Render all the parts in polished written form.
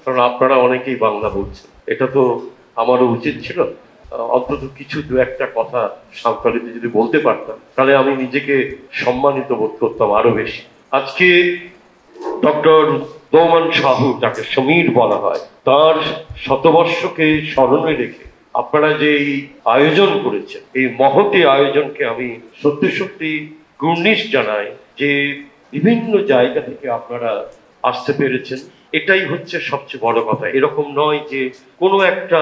কারণ আপনারা অনেকেই বাংলা বলছেন, এটা তো আমারও উচিত ছিল অন্তত কিছু দু একটা কথা সাঁওতালিতে যদি বলতে পারতাম, তাহলে আমি নিজেকে সম্মানিত বোধ করতাম আরো বেশি। আজকে ডক্টর দৌমান সাহু, যাকে সমীর বলা হয়, তার শতবর্ষকে স্মরণে রেখে আপনারা যে এই আয়োজন করেছেন, এই মহতি আয়োজনকে আমি সত্যি সত্যি গুর্নিশ জানাই যে বিভিন্ন জায়গা থেকে আপনারা আসতে পেরেছেন। এটাই হচ্ছে সবচেয়ে বড় কথা। এরকম নয় যে কোনো একটা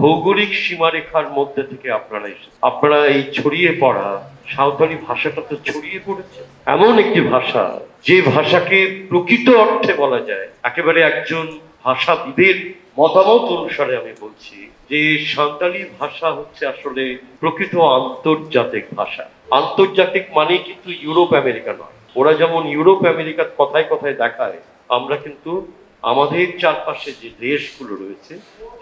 ভৌগোলিক সীমারেখার মধ্যে থেকে আপনারা এসেছেন। আপনারা এই ছড়িয়ে পড়া সাঁওতালি ভাষাটা তো ছড়িয়ে পড়েছে, এমন একটি ভাষা যে ভাষাকে প্রকৃত অর্থে বলা যায়, একেবারে একজন ভাষাবিদের মতামত অনুসারে আমি বলছি যে সাঁওতালি ভাষা হচ্ছে আসলে প্রকৃত আন্তর্জাতিক ভাষা। আন্তর্জাতিক মানে কিন্তু ইউরোপ আমেরিকা নয়। ওরা যেমন ইউরোপ আমেরিকার কথায় কথায় দেখায়, আমরা কিন্তু আমাদের চারপাশে যে দেশগুলো রয়েছে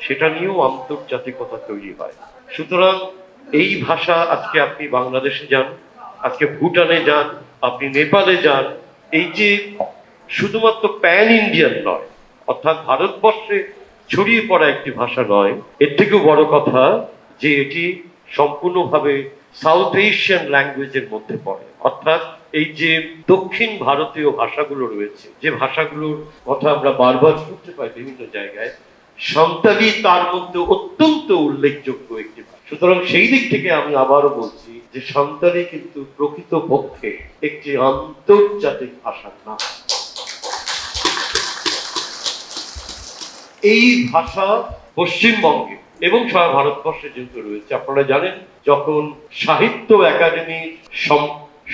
সেটা নিয়েও আন্তর্জাতিকতা তৈরি হয়। সুতরাং এই ভাষা, আজকে আপনি বাংলাদেশে যান, আজকে ভুটানে যান, আপনি নেপালে যান, এই যে শুধুমাত্র প্যান ইন্ডিয়ান নয়, অর্থাৎ ভারতবর্ষে ছড়িয়ে পড়া একটি ভাষা নয়, এর থেকেও বড় কথা যে এটি সম্পূর্ণভাবে সাউথ এশিয়ান ল্যাঙ্গুয়েজের মধ্যে পড়ে। অর্থাৎ এই যে দক্ষিণ ভারতীয় ভাষাগুলো রয়েছে, যে ভাষাগুলোর কথা আমরা বারবার শুনতে পাই বিভিন্ন জায়গায়, সাঁওতালি তার মধ্যে অত্যন্ত উল্লেখযোগ্য একটি ভাষা। সুতরাং সেই দিক থেকে আমি আবারও বলছি যে সাঁওতালি কিন্তু প্রকৃত পক্ষে একটি আন্তর্জাতিক ভাষার নাম। এই ভাষা পশ্চিমবঙ্গে এবং সারা ভারতবর্ষে যেহেতু রয়েছে, আপনারা জানেন যখন সাহিত্য একাডেমির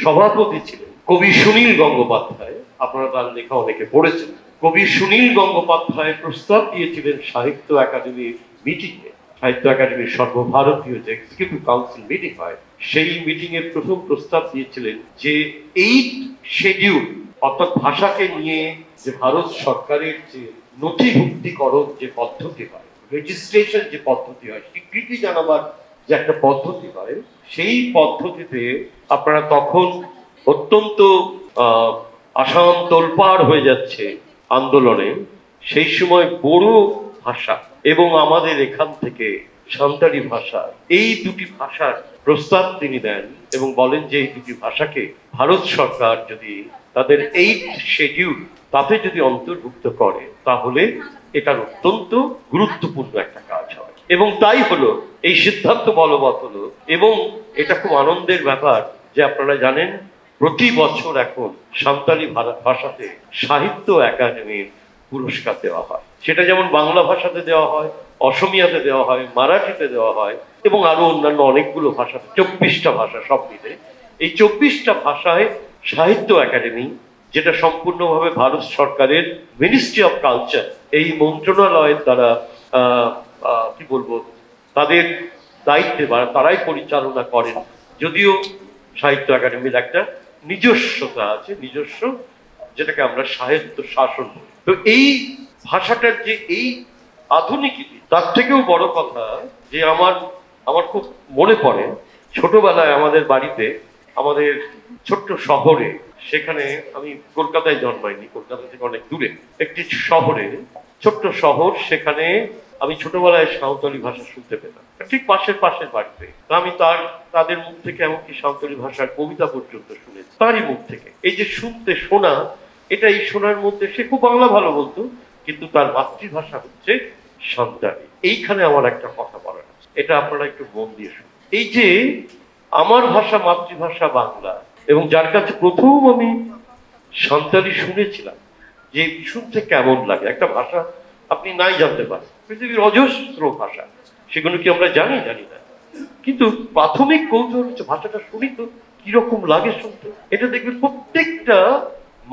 সভাপতি ছিলেন কবি সুনীল গঙ্গোপাধ্যায়, আপনারা তার লেখা অনেকে পড়েছেন, কবি সুনীল গঙ্গোপাধ্যায় প্রস্তাব দিয়েছিলেন সাহিত্য একাডেমির মিটিংয়ে, সাহিত্য একাডেমির সর্বভারতীয় যে এক্সিকিউটিভ কাউন্সিল মিটিং হয়, সেই মিটিং এর প্রথম প্রস্তাব দিয়েছিলেন যে 8 শিডিউল, অর্থাৎ ভাষাকে নিয়ে যে ভারত সরকারের যে নথিভুক্তিকরণ যে পদ্ধতি হয়, রেজিস্ট্রেশন যে পদ্ধতি হয়, স্বীকৃতি জানাবার যে একটা পদ্ধতি হয়, সেই পদ্ধতিতে আপনারা তখন অত্যন্ত আসাম তোলপাড় হয়ে যাচ্ছে আন্দোলনে, সেই সময় বড়ো ভাষা এবং আমাদের এখান থেকে সাঁওতালি ভাষা, এই দুটি ভাষার প্রস্তাব তিনি দেন এবং বলেন যে এই দুটি ভাষাকে ভারত সরকার যদি তাদের 8 শিডিউল তাতে যদি অন্তর্ভুক্ত করে, তাহলে এটার অত্যন্ত গুরুত্বপূর্ণ একটা কাজ হয়। এবং তাই হলো, এই সিদ্ধান্ত বলবৎ হলো। এবং এটা খুব আনন্দের ব্যাপার যে আপনারা জানেন প্রতি বছর এখন সাঁওতালি ভাষাতে সাহিত্য একাডেমির পুরস্কার দেওয়া হয়। সেটা যেমন বাংলা ভাষাতে দেওয়া হয়, অসমিয়াতে দেওয়া হয়, মারাঠিতে দেওয়া হয় এবং আরো অন্যান্য অনেকগুলো ভাষাতে, 24টা ভাষা সব মিলে। এই 24টা ভাষায় সাহিত্য একাডেমি, যেটা সম্পূর্ণভাবে ভারত সরকারের মিনিস্ট্রি অফ কালচার, এই মন্ত্রণালয়ের দ্বারা কি বলবো, তাদের দায়িত্বে বা তারাই পরিচালনা করেন, যদিও সাহিত্য একাডেমির একটা নিজস্বতা আছে, নিজস্ব, যেটাকে আমরা সাহিত্য শাসন বলি। তো এই ভাষাটার যে এই আধুনিকতা, তার থেকেও বড় কথা যে আমার খুব মনে পড়ে ছোটবেলায় আমাদের বাড়িতে, আমাদের ছোট্ট শহরে, সেখানে আমি কলকাতায় জন্মাইনি, কলকাতা থেকে অনেক দূরে একটি শহরে, ছোট্ট শহর, সেখানে আমি ছোটবেলায় সাঁওতালি ভাষা শুনতে পেতাম, ঠিক পাশের বাড়িতে। আমি তাদের মুখ থেকে এমনকি সাঁওতালি ভাষার কবিতা পর্যন্ত শুনেছি তারই মুখ থেকে। এই যে শুনতে শোনা, এটা এই শোনার মধ্যে, সে খুব বাংলা ভালো বলতো, কিন্তু তার মাতৃভাষা হচ্ছে সাঁওতালি। এইখানে আমার একটা কথা বলার আছে, এটা আপনারা একটু মন দিয়ে শুনুন। এই যে আমার ভাষা, মাতৃভাষা বাংলা, এবং যার কাছে প্রথম আমি সাঁওতালি শুনেছিলাম, যে শুনতে কেমন লাগে একটা ভাষা, আপনি নাই জানতে পারেন, পৃথিবীর অজস্র ভাষা, সেগুলো কি আমরা জানি না, কিন্তু প্রাথমিক কৌতূহল হচ্ছে ভাষাটা শুনি তো কিরকম লাগে শুনতে। এটা দেখবেন প্রত্যেকটা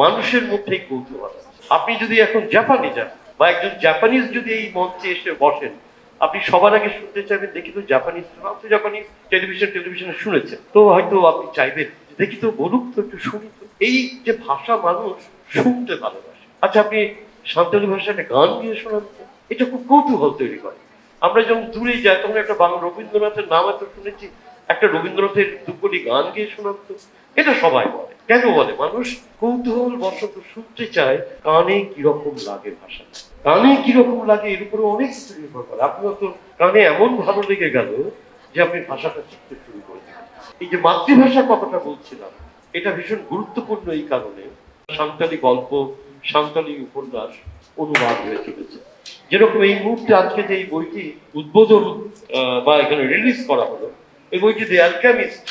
মানুষের মধ্যেই কৌতূহল আছে। আপনি যদি এখন জাপানে যান, বা একজন জাপানিজ যদি এই মঞ্চে এসে বসেন, আপনি সবার আগে শুনতে চাইবেন, দেখি তো জাপানিজ, জাপানিজ টেলিভিশনে শুনেছেন, তো হয়তো আপনি চাইবেন দেখি তো বলুক তো, একটু শুনি তো। এই যে ভাষা মানুষ শুনতে ভালোবাসে। আচ্ছা, আপনি সাঁওতালি ভাষায় গান গিয়ে শোনান তো, এটা খুব কৌতূহল তৈরি করে। আমরা যখন দূরে যাই তখন একটা বাংলা রবীন্দ্রনাথের নাম এত শুনেছি, একটা রবীন্দ্রনাথের দুপুরি গান গিয়ে শোনান তো, এটা সবাই বলে। কেন বলে? মানুষ কৌতূহল বশত শুনতে চায় কানে কিরকম লাগে ভাষা। কানে কিরকম লাগে এর উপরে অনেক কিছু নির্ভর করে। আপনার তো কানে এমন ভালো লেগে গেল যে আপনি ভাষাটা শিখতে শুরু করে দিলেন। এই যে মাতৃভাষার কথাটা বলছিলাম, এটা ভীষণ গুরুত্বপূর্ণ এই কারণে সাঁওতালি গল্প, সাঁওতালি উপন্যাস অনুবাদ হয়ে চলেছে। যেরকম এই মুহূর্তে আজকে যে এই বইটি উদ্বোধন বা এখানে রিলিজ করা হলো, এই বইটি দ্য অ্যালকেমিস্ট,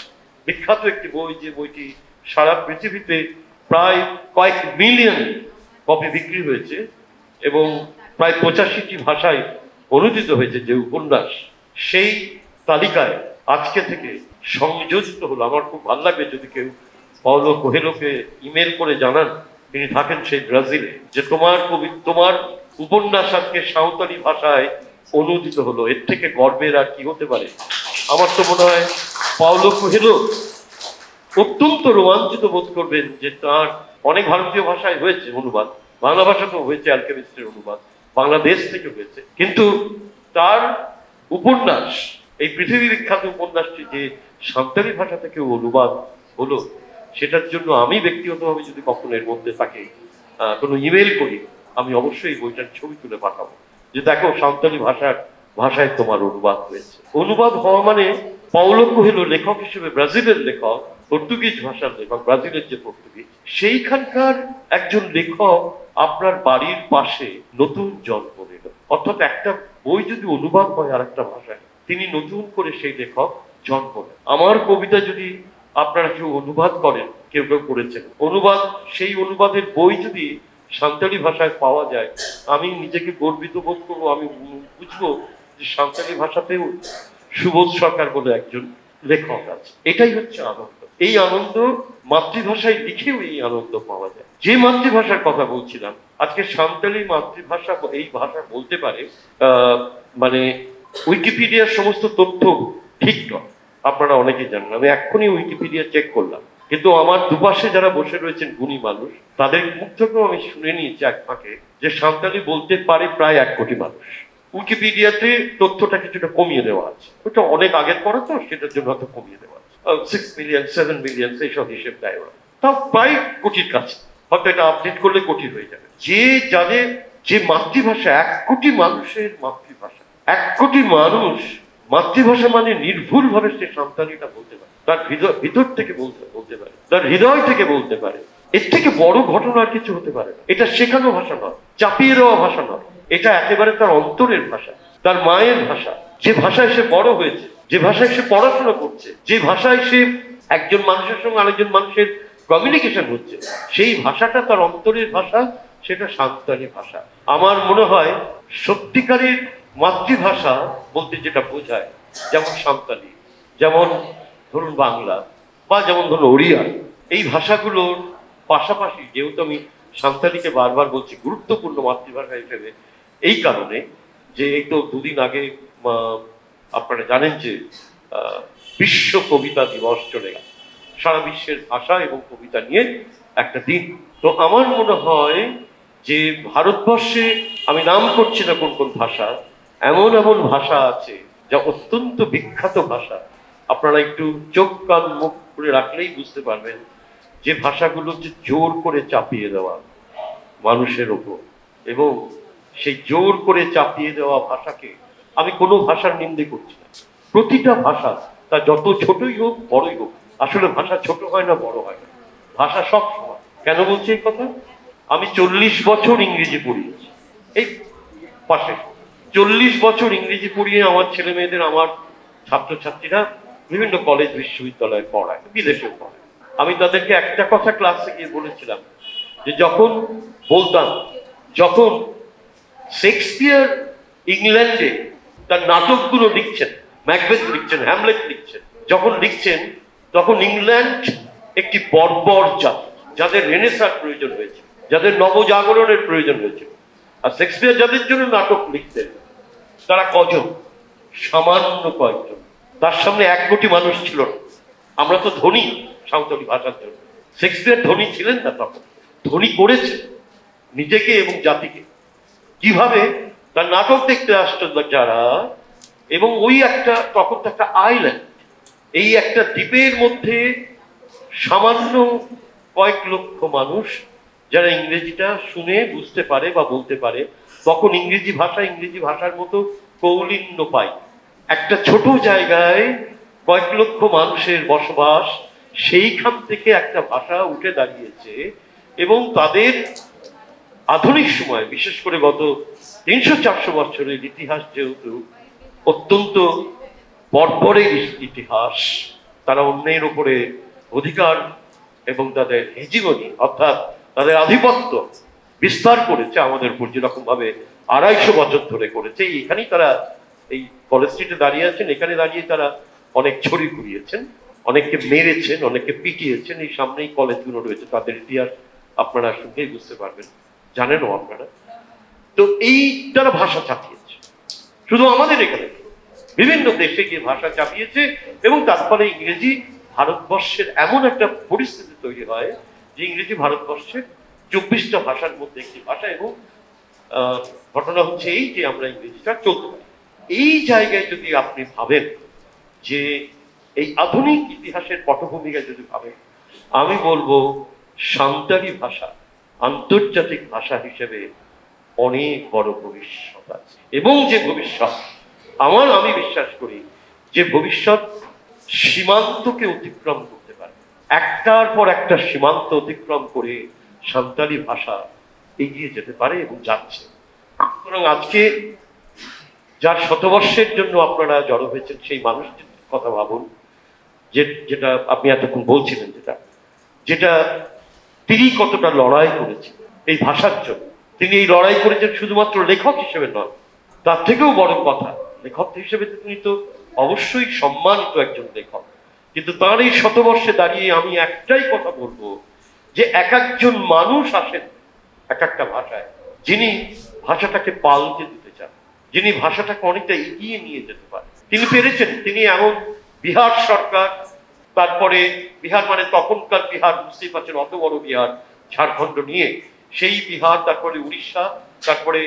বিখ্যাত একটি বই, যে বইটি সারা পৃথিবীতে প্রায় কয়েক মিলিয়ন কপি বিক্রি হয়েছে এবং প্রায় 85টি ভাষায় অনুদিত হয়েছে যে উপন্যাস, সেই তালিকায় আজকে থেকে সংযোজিত হলো। আমার খুব ভালো লাগবে যদি কেউ পাওলো কোহেলোকে ইমেল করে জানান, তিনি থাকেন সেই ব্রাজিলে, যে তোমার উপন্যাস আজকে সাঁওতালি ভাষায় অনুদিত হলো। এর থেকে গর্বের আর কি হতে পারে? আমার তো মনে হয় পাওলো কোহেলো অত্যন্ত রোমাঞ্চিত বোধ করবেন যে তার অনেক ভারতীয় ভাষায় হয়েছে অনুবাদ, বাংলা ভাষাতেও হয়েছে অ্যালকেমিস্টের অনুবাদ, বাংলাদেশ থেকে হয়েছে, কিন্তু তার উপন্যাস, এই পৃথিবী বিখ্যাত উপন্যাসটি যে সাঁওতালি ভাষা থেকে অনুবাদ হলো, সেটার জন্য আমি ব্যক্তিগতভাবে যদি কখনো এর মধ্যে তাকে কোনো ইমেল করি, আমি অবশ্যই বইটার ছবি তুলে পাঠাবো যে দেখো সাঁওতালি ভাষায় তোমার অনুবাদ হয়েছে। অনুবাদ হওয়া মানে পাওলো কোহেলো লেখক হিসেবে ব্রাজিলের লেখক, পর্তুগিজ ভাষার লেখক, ব্রাজিলের যে পর্তুগিজ, সেইখানকার একজন লেখক আপনার বাড়ির পাশে নতুন জন্ম নিল। অর্থাৎ একটা বই যদি অনুবাদ হয় আর একটা ভাষায়, তিনি নতুন করে সেই লেখক জন্ম নেন। আমার কবিতা যদি আপনারা কেউ অনুবাদ করেন, কেউ কেউ করেছেন অনুবাদ, সেই অনুবাদের বই যদি সাঁওতালি ভাষায় পাওয়া যায়, আমি নিজেকে গর্বিত বোধ করবো। আমি বুঝবো যে সাঁওতালি ভাষাতেও সুবোধ সরকার বলে একজন লেখক আছে। এটাই হচ্ছে আনন্দ। এই আনন্দ মাতৃভাষায় লিখেও এই আনন্দ পাওয়া যায়। যে মাতৃভাষার কথা বলছিলাম, আজকে সাঁওতালি মাতৃভাষা, এই ভাষা বলতে পারে মানে উইকিপিডিয়ার সমস্ত তথ্য ঠিক নয়, আপনারা অনেকেই জানেন। আমি এক্ষুনি উইকিপিডিয়া চেক করলাম, কিন্তু আমার দুপাশে যারা বসে রয়েছেন গুণী মানুষ, তাদের মুখ থেকেও আমি শুনে নিয়েছি এক ফাঁকে যে সাঁওতালি বলতে পারে প্রায় 1 কোটি মানুষ। উইকিপিডিয়াতে তথ্যটা কিছুটা কমিয়ে দেওয়া আছে, ওটা অনেক আগের পরে তো, সেটার জন্য হয়তো কমিয়ে দেওয়া আছে। 6 মিলিয়ন 7 মিলিয়ন এইসব হিসেব দেয় ওরা, তাও প্রায় কোটির কাছে, হয়তো এটা আপডেট করলে কোটি হয়ে যাবে। যে মাতৃভাষা 1 কোটি মানুষের মাতৃভাষা, 1 কোটি মানুষ মাতৃভাষা মানে নির্ভুল ভাবে সে সাঁওতালিটা বলতে পারে, তার ভিতর থেকে বলতে পারে, তার হৃদয় থেকে বলতে পারে। এর থেকে বড় ঘটনা আর কিছু হতে পারে না। এটা শেখানো ভাষা নয়, চাপিয়ে দেওয়া ভাষা নয়, এটা একেবারে তার অন্তরের ভাষা, তার মায়ের ভাষা, যে ভাষায় সে বড় হয়েছে, যে ভাষায় সে পড়াশোনা করছে, যে ভাষায় সে একজন মানুষের সঙ্গে আরেকজন মানুষের কমিউনিকেশন হচ্ছে, সেই ভাষাটা তার অন্তরের ভাষা, সেটা সাঁওতালি ভাষা। আমার মনে হয় সত্যিকারের মাতৃভাষা বলতে যেটা বোঝায়, যেমন সাঁওতালি, যেমন ধরুন বাংলা, বা যেমন ধরুন ওড়িয়া, এই ভাষাগুলোর পাশাপাশি, যেহেতু আমি সাঁওতালিকে বারবার বলছি গুরুত্বপূর্ণ মাতৃভাষা হিসেবে, এই কারণে যে এই তো দুদিন আগে আপনারা জানেন যে বিশ্ব কবিতা দিবস চলে গেল, সারা বিশ্বের ভাষা এবং কবিতা নিয়ে একটা দিন। তো আমার মনে হয় যে ভারতবর্ষে, আমি নাম করছি না কোন কোন ভাষা, এমন এমন ভাষা আছে যা অত্যন্ত বিখ্যাত ভাষা, আপনারা একটু চোখ কান মুখ করে রাখলেই বুঝতে পারবেন যে ভাষাগুলো যে জোর করে চাপিয়ে দেওয়া মানুষের ওপর, এবং সেই জোর করে চাপিয়ে দেওয়া ভাষাকে আমি কোনো ভাষার নিন্দে করছি না। প্রতিটা ভাষা, তা যত ছোটই হোক বড়ই হোক, আসলে ভাষা ছোট হয় না, বড় হয় না, ভাষা সব সময়। কেন বলছি এই কথা? আমি 40 বছর ইংরেজি পড়িয়েছি, এই পাশে 40 বছর ইংরেজি পড়িয়ে আমার ছেলে মেয়েদের, আমার ছাত্রছাত্রীরা বিভিন্ন কলেজ বিশ্ববিদ্যালয়ে পড়ায়, বিদেশেও পড়ায়। আমি তাদেরকে একটা কথা ক্লাসে গিয়ে বলেছিলাম যে যখন শেক্সপিয়ার ইংল্যান্ডে তার নাটকগুলো লিখছেন, ম্যাকবেথ লিখছেন, হ্যামলেট লিখছেন, যখন লিখছেন, তখন ইংল্যান্ড একটি বর্বর জাতি, যাদের রেনেসাঁর প্রয়োজন হয়েছে, যাদের নবজাগরণের প্রয়োজন হয়েছে। আর শেক্সপিয়ার যাদের জন্য নাটক লিখতেন, তারা কজন? সামান্য কয়েকজন। তার সামনে 1 কোটি মানুষ ছিল না। আমরা তো ধনী সাঁওতালি ভাষার জন্য, শেক্সপিয়ার ধনী ছিলেন না, তখন ধনী করেছে নিজেকে এবং জাতিকে। কিভাবে? তার নাটক দেখতে আসতো যারা, এবং ওই একটা, তখন তো একটা আইল্যান্ড, এই একটা দ্বীপের মধ্যে সামান্য কয়েক লক্ষ মানুষ যারা ইংরেজিটা শুনে বুঝতে পারে বা বলতে পারে, তখন ইংরেজি ভাষার মতো কৌলিন্য পাই। একটা ছোট জায়গায় কয়েক লক্ষ মানুষের বসবাস, সেইখান থেকে একটা ভাষা উঠে দাঁড়িয়েছে এবং তাদের আধুনিক সময়, বিশেষ করে গত 300-400 বছরের ইতিহাস যেহেতু অত্যন্ত বর্বরের ইতিহাস, তারা অন্যের উপরে অধিকার এবং তাদের হেজিমনি অর্থাৎ তাদের আধিপত্য বিস্তার করেছে আমাদের উপর, যেরকম ভাবে 250 বছর ধরে করেছে। এখানেই তারা এই কলেজ স্ট্রিটে দাঁড়িয়ে আছেন, এখানে দাঁড়িয়ে তারা অনেক ছড়ি ঘুরিয়েছেন, অনেককে মেরেছেন, অনেককে পিটিয়েছেন। এই সামনেই কলেজগুলো রয়েছে, তাদের ইতিহাস আপনারা শুনলেই বুঝতে পারবেন, জানেনও আপনারা। তো এই তারা ভাষা চাপিয়েছে, শুধু আমাদের এখানে বিভিন্ন দেশে গিয়ে ভাষা চাপিয়েছে এবং তারপরে ইংরেজি ভারতবর্ষের এমন একটা পরিস্থিতি তৈরি হয় যে ইংরেজি ভারতবর্ষের 24টা ভাষার মধ্যে একটি ভাষা। এবং ঘটনা হচ্ছে এই যে আমরা ইংরেজিটা চলতে পারি। এই জায়গায় যদি আপনি ভাবেন যে এই আধুনিক ইতিহাসের পটভূমিকায় যদি ভাবেন, আমি বলবো সাঁওতালি ভাষা আন্তর্জাতিক ভাষা হিসেবে অনেক বড় ভবিষ্যৎ আছে। এবং যে ভবিষ্যৎ আমি বিশ্বাস করি যে ভবিষ্যৎ সীমান্তকে অতিক্রম করতে পারে, একটার পর একটা সীমান্ত অতিক্রম করে সাঁওতালি ভাষা এগিয়ে যেতে পারে এবং যাচ্ছে। সুতরাং আজকে যার শতবর্ষের জন্য আপনারা জড়ো হয়েছেন সেই মানুষটির কথা ভাবুন, যেটা আপনি এতক্ষণ বলছিলেন, যেটা তিনি কতটা লড়াই করেছেন এই ভাষার জন্য। তিনি এই লড়াই করেছেন শুধুমাত্র লেখক হিসেবে নয়, তার থেকেও বড় কথা লেখক হিসেবে তিনি তো অবশ্যই সম্মানিত একজন লেখক, কিন্তু তার এই শতবর্ষে দাঁড়িয়ে আমি একটাই কথা বলবো যে এক একজন মানুষ আসেন এক একটা ভাষায়, যিনি ভাষাটাকে পাল্টে দিতে চান, যিনি ভাষাটাকে অনেকটা এগিয়ে নিয়ে যেতে পারেন। তিনি পেরেছেন। তিনি এমন বিহার সরকার, তারপরে বিহার মানে তখনকার বিহার, বুঝতেই পারছেন অত বড় বিহার, ঝাড়খণ্ড নিয়ে সেই বিহার, তারপরে উড়িষ্যা, তারপরে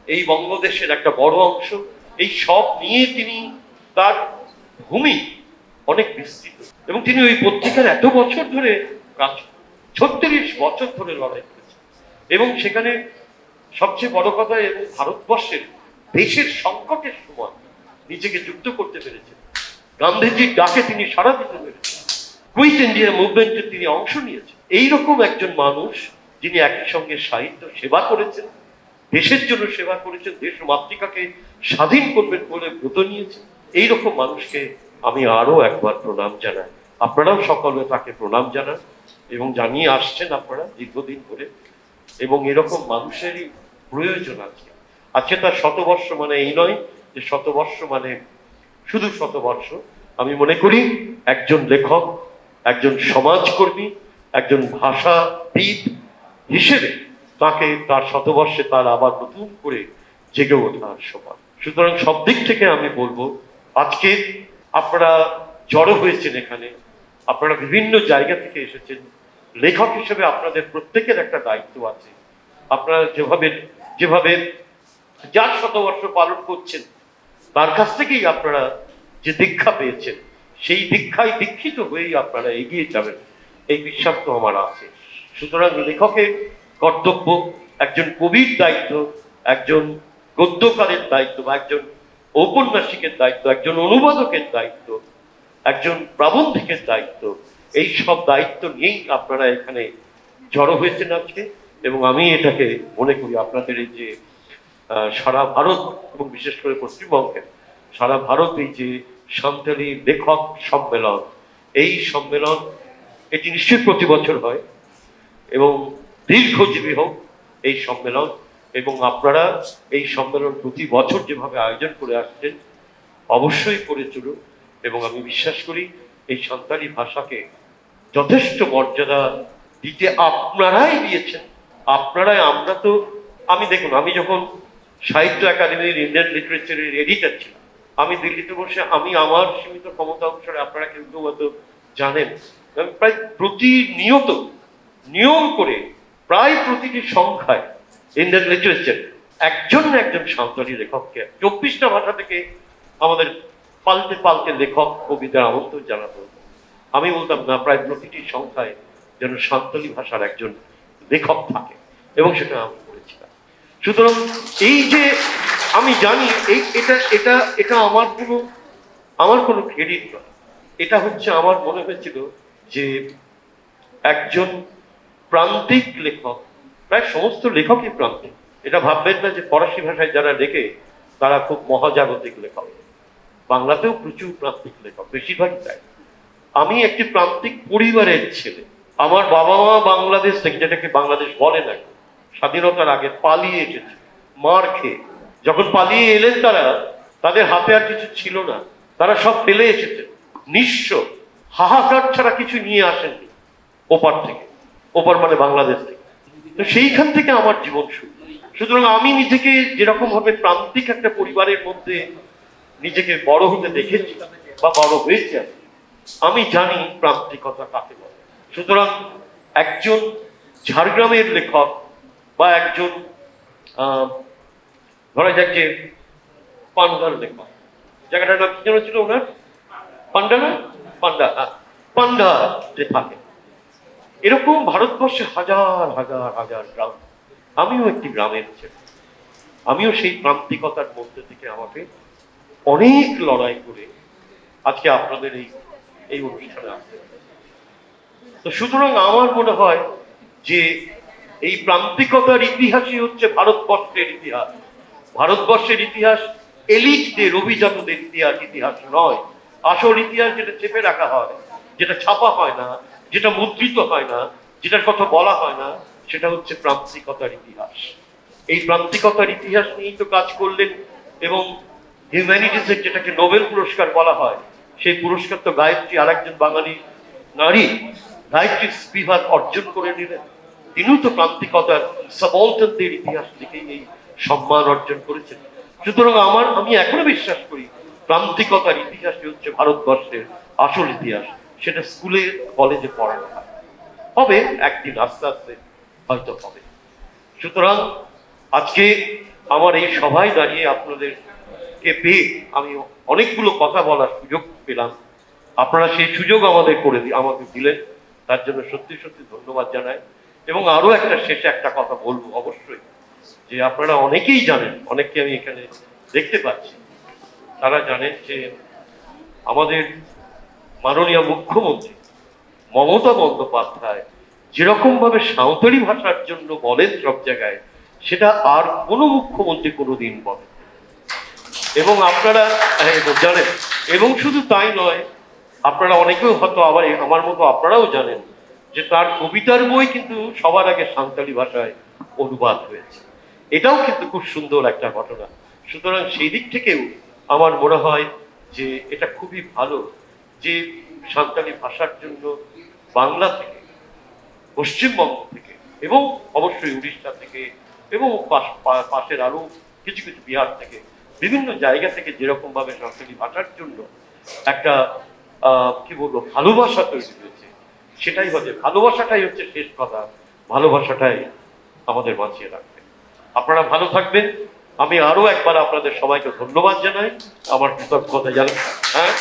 এই বঙ্গদেশের একটা বড় অংশ, এই সব নিয়ে তিনি তার ভূমি অনেক বিস্তৃত। এবং তিনি ওই পত্রিকার এত বছর ধরে কাজ, 36 বছর ধরে লড়াই করেছেন। এবং সেখানে সবচেয়ে বড় কথা, এবং ভারতবর্ষের দেশের সংকটের সময় নিজেকে যুক্ত করতে পেরেছেন। গান্ধীজির ডাকে তিনি সাড়া দিতে পেরেছেন, কুইট ইন্ডিয়া মুভমেন্টে তিনি অংশ নিয়েছেন। এইরকম একজন মানুষ যিনি একই সঙ্গে সাহিত্য সেবা করেছেন, দেশের জন্য সেবা করেছেন, দেশ মাতৃকাকে স্বাধীন করবেন বলে ব্রত নিয়েছেন, এইরকম মানুষকে আমি আরো একবার প্রণাম জানাই। আপনারাও সকলে তাকে প্রণাম জানান এবং জানিয়ে আসছেন আপনারা দীর্ঘদিন ধরে। এবং এরকম মানুষেরই প্রয়োজন আছে। আজকে তার শতবর্ষ মানে এই নয় যে শতবর্ষ মানে শুধু শতবর্ষ। আমি মনে করি একজন লেখক, একজন সমাজকর্মী, একজন ভাষাবিদ হিসেবে তাকে তার শতবর্ষে তার আবার নতুন করে জেগে ওঠার সময়। সুতরাং সব দিক থেকে আমি বলবো আজকে আপনারা জড়ো হয়েছেন এখানে, আপনারা বিভিন্ন জায়গা থেকে এসেছেন। লেখক হিসেবে আপনাদের প্রত্যেকের একটা দায়িত্ব আছে। আপনারা যেভাবে যার শতবর্ষ পালন করছেন তার কাছ থেকেই আপনারা যে দীক্ষা পেয়েছেন, সেই দীক্ষায় দীক্ষিত হয়েই আপনারা এগিয়ে যাবেন, এই বিশ্বাস তো আমার আছে। সুতরাং লেখকের কর্তব্য, একজন কবির দায়িত্ব, একজন গদ্যকারের দায়িত্ব, বা একজন ঔপন্যাসিকের দায়িত্ব, একজন অনুবাদকের দায়িত্ব, একজন প্রাবন্ধিকের দায়িত্ব, এই সব দায়িত্ব নিয়েই আপনারা এখানে জড়ো হয়েছেন আজকে। এবং আমি এটাকে মনে করি আপনাদের এই যে সারা ভারত এবং বিশেষ করে পশ্চিমবঙ্গের সারা ভারত এই যে সাঁওতালি লেখক সম্মেলন, এই সম্মেলন এটি নিশ্চয়ই প্রতি বছর হয় এবং দীর্ঘজীবী হোক এই সম্মেলন। এবং আপনারা এই সম্মেলন প্রতি বছর যেভাবে আয়োজন করে আসছেন অবশ্যই করে চলুন। এবং আমি বিশ্বাস করি এই সাঁওতালি ভাষাকে যথেষ্ট মর্যাদা দিতে আপনারাই দিয়েছেন। আপনারাই, আমরা তো, আমি দেখুন, আমি যখন সাহিত্য একাডেমির ইন্ডিয়ান লিটারেচারের এডিটর ছিলাম, আমি দিল্লিতে বসে আমি আমার সীমিত ক্ষমতা অনুসারে, আপনারা কিন্তু হয়তো জানেন, আমি প্রায় প্রতিনিয়ত নিয়ম করে প্রায় প্রতিটি সংখ্যায় ইন্ডিয়ান লিটারেচার একজন না একজন সাঁওতালি লেখককে 24টা ভাষা থেকে আমাদের পাল্টে পাল্টে লেখক কবিদের আমন্ত্রণ জানাতো। আমি বলতাম না, প্রায় প্রতিটি সংখ্যায় যেন সাঁওতালি ভাষার একজন লেখক থাকে, এবং সেটা আমি করেছিলাম। সুতরাং এই যে আমি জানি এই এটা এটা এটা আমার কোনো ক্রেডিট নয়, এটা হচ্ছে আমার মনে হয়েছিল যে একজন প্রান্তিক লেখক, প্রায় সমস্ত লেখকই প্রান্তিক, এটা ভাববেন না যে ফরাসি ভাষায় যারা লেখে তারা খুব মহাজাগতিক লেখক। বাংলাতেও প্রচুর প্রান্তিক লেখক, বেশিরভাগই তাই। আমি একটি প্রান্তিক পরিবারের ছেলে। আমার বাবা মা বাংলাদেশ থেকে, যেটাকে বাংলাদেশ বলে না, স্বাধীনতার আগে পালিয়ে এসেছে মার খেয়ে। যখন পালিয়ে এলেন তারা, তাদের হাতে আর কিছু ছিল না, তারা সব ফেলে এসেছে, নিঃস্ব, হাহাকার ছাড়া কিছু নিয়ে আসেননি ওপার থেকে, ওপার মানে বাংলাদেশ থেকে। তো সেইখান থেকে আমার জীবন শুরু। সুতরাং আমি নিজেকে যেরকম ভাবে প্রান্তিক একটা পরিবারের মধ্যে নিজেকে বড় হতে দেখেছি বা বড় হয়েছি, আমি জানি প্রান্তিকতা কাকে বলে। সুতরাং একজন ঝাড়গ্রামের লেখক বা একজন ধরা যাক যে পান্ডার লেখক, জায়গাটার নাম কি যেন ছিল ওনার, পান্ডা না, পান্ডা যে থাকে, এরকম ভারতবর্ষে হাজার হাজার হাজার গ্রাম। আমিও একটি গ্রামের ছেলে, আমিও সেই প্রান্তিকতার মধ্যে থেকে আমাকে অনেক লড়াই করে আজকে আপনাদের এই অনুষ্ঠানে আসতে। তো সুতরাং আমার মনে হয় যে এই প্রান্তিকতার ইতিহাসই হচ্ছে ভারতবর্ষের ইতিহাস। ভারতবর্ষের ইতিহাস এলিটদের, অভিজাতদের ইতিহাস নয়। আসল ইতিহাস যেটা চেপে রাখা হয়, যেটা ছাপা হয় না, যেটা মুদ্রিত হয় না, যেটার কথা বলা হয় না, সেটা হচ্ছে প্রান্তিকতার ইতিহাস। এই প্রান্তিকতার ইতিহাস নিয়েই তো কাজ করলেন, এবং হিউম্যানিটিসের যেটাকে নোবেল পুরস্কার বলা হয়, সেই পুরস্কার তো গায়ত্রী, আর একজন বাঙালি নারী গায়ত্রী স্পিভাক অর্জন করে নিলেন। তিনিও তো প্রান্তিকতার সাবঅল্টারদের ইতিহাস থেকেই এই সম্মান অর্জন করেছেন। সুতরাং আমি এখনো বিশ্বাস করি প্রান্তিকতার ইতিহাসই হচ্ছে ভারতবর্ষের আসল ইতিহাস। সেটা স্কুলে কলেজে পড়ানো হয়, হবে একদিন, আস্তে আস্তে হয়তো হবে। সুতরাং আজকে আমার এই সভায় দাঁড়িয়ে আপনাদেরকে পেয়ে আমি অনেকগুলো কথা বলার সুযোগ পেলাম। আপনারা সেই সুযোগ আমাকে দিলেন, তার জন্য সত্যি সত্যি ধন্যবাদ জানাই। এবং আরো শেষে একটা কথা বলবো অবশ্যই, যে আপনারা অনেকেই জানেন, অনেককে আমি এখানে দেখতে পাচ্ছি, তারা জানেন যে আমাদের মাননীয় মুখ্যমন্ত্রী মমতা বন্দ্যোপাধ্যায় যেরকম ভাবে সাঁওতালি ভাষার জন্য বলেন সব জায়গায়, সেটা আর কোনো মুখ্যমন্ত্রী কোনোদিন বলেন। এবং আপনারা জানেন, এবং শুধু তাই নয়, আপনারা অনেকেও হয়তো আবার আমার মতো আপনারাও জানেন যে তার কবিতার বই কিন্তু সবার আগে সাঁওতালি ভাষায় অনুবাদ হয়েছে। এটাও কিন্তু খুব সুন্দর একটা ঘটনা। সুতরাং সেই দিক থেকেও আমার মনে হয় যে এটা খুবই ভালো যে সাঁওতালি ভাষার জন্য বাংলা থেকে, পশ্চিমবঙ্গ থেকে, এবং অবশ্যই উড়িষ্যা থেকে, এবং পাশের আরো কিছু কিছু বিহার থেকে, বিভিন্ন জায়গা থেকে যেরকম ভাবে সাঁওতালি ভাষার জন্য একটা কি বলবো ভালোবাসা তৈরি হয়েছে, সেটাই হচ্ছে ভালোবাসাটাই হচ্ছে শেষ কথা। ভালোবাসাটাই আমাদের বাঁচিয়ে রাখবে। আপনারা ভালো থাকবেন। আমি আরো একবার আপনাদের সবাইকে ধন্যবাদ জানাই, আমার কৃতজ্ঞতা জানাই। হ্যাঁ।